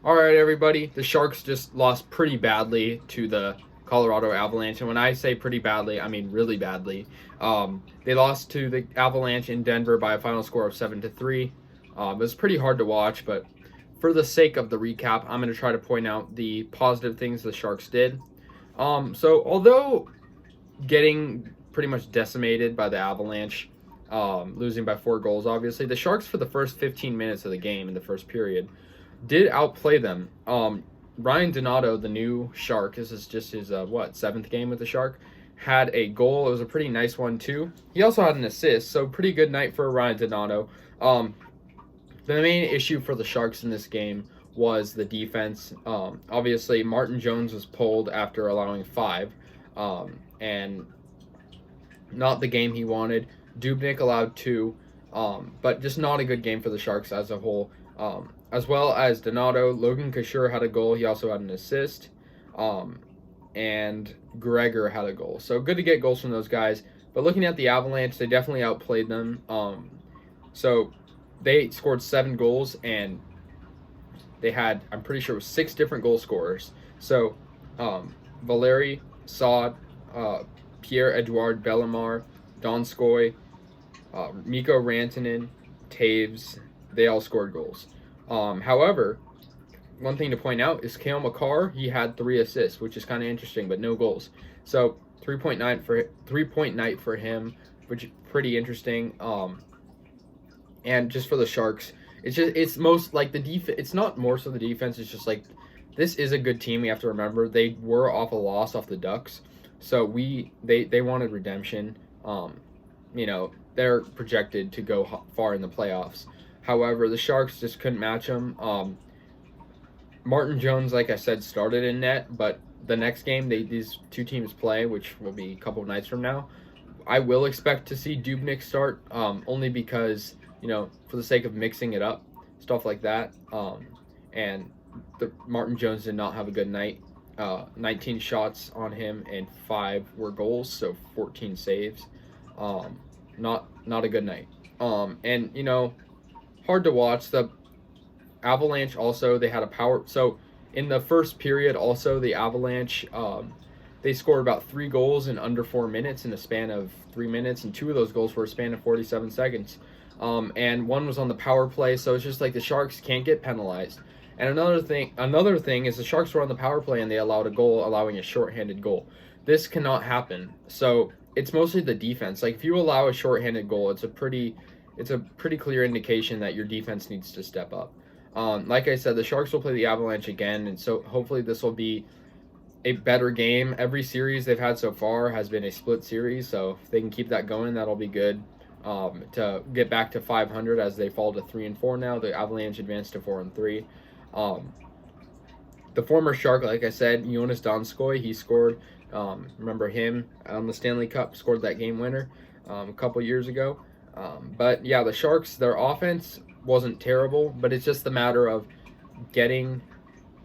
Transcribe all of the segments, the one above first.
All right, everybody. The Sharks just lost pretty badly to the Colorado Avalanche, and when I say pretty badly, I mean really badly. They lost to the Avalanche in Denver by a final score of 7-3. It was pretty hard to watch, but for the sake of the recap, I'm going to try to point out the positive things the Sharks did. So although getting pretty much decimated by the Avalanche, losing by 4 goals, obviously the Sharks for the first 15 minutes of the game in the first period did outplay them. Ryan Donato, the new Shark, this is just his seventh game with the Shark, had a goal. It was a pretty nice one too. He also had an assist, so pretty good night for Ryan Donato. The main issue for the Sharks in this game was the defense. Obviously, Martin Jones was pulled after allowing 5, and not the game he wanted. Dubnyk allowed 2, but just not a good game for the Sharks as a whole. As well as Donato, Logan Couture had a goal. He also had an assist, and Gregor had a goal. So good to get goals from those guys. But looking at the Avalanche, they definitely outplayed them. So they scored 7 goals, and they had, I'm pretty sure it was 6 different goal scorers. So Valeri, Saad, Pierre-Edouard Bellemare, Donskoy, Mikko Rantanen, Taves, they all scored goals. However, one thing to point out is Cale Makar, he had 3 assists, which is kind of interesting, but no goals. So 3-point night for him, which is pretty interesting. And just for the Sharks, it's most like the defense. It's not more so the defense. It's just like this is a good team. We have to remember they were off a loss off the Ducks, so they wanted redemption. They're projected to go far in the playoffs. However, the Sharks just couldn't match them. Martin Jones, like I said, started in net, but the next game these two teams play, which will be a couple of nights from now, I will expect to see Dubnyk start, only because, for the sake of mixing it up, stuff like that. And Martin Jones did not have a good night. 19 shots on him and 5 were goals, so 14 saves. Not a good night. Hard to watch. The Avalanche also, they had a power. So in the first period, also the Avalanche, they scored about 3 goals in under 4 minutes in a span of 3 minutes, and 2 of those goals were a span of 47 seconds. And one was on the power play, so it's just like the Sharks can't get penalized. And another thing is the Sharks were on the power play and they allowed a goal, allowing a shorthanded goal. This cannot happen. So it's mostly the defense. Like if you allow a shorthanded goal, it's a pretty clear indication that your defense needs to step up. Like I said, the Sharks will play the Avalanche again, and so hopefully this will be a better game. Every series they've had so far has been a split series, so if they can keep that going, that'll be good. To get back to 500 as they fall to 3-4 now. The Avalanche advanced to 4-3. The former Shark, like I said, Jonas Donskoy, he scored. Remember him on the Stanley Cup, scored that game winner a couple years ago. But yeah, the Sharks, their offense wasn't terrible, but it's just a matter of getting.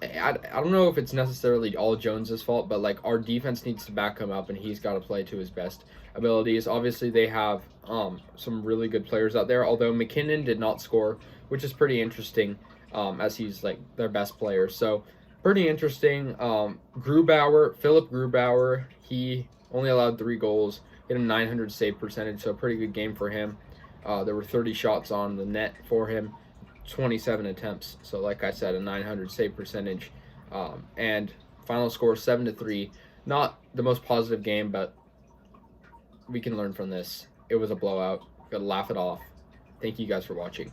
I don't know if it's necessarily all Jones's fault, but like our defense needs to back him up, and he's got to play to his best abilities. Obviously, they have some really good players out there. Although McKinnon did not score, which is pretty interesting, as he's like their best player. So pretty interesting. Philip Grubauer, he only allowed 3 goals, hit a 900 save percentage, so a pretty good game for him. There were 30 shots on the net for him, 27 attempts. So like I said, a 900 save percentage, and final score 7-3. Not the most positive game, but we can learn from this. It was a blowout. Gotta laugh it off. Thank you guys for watching.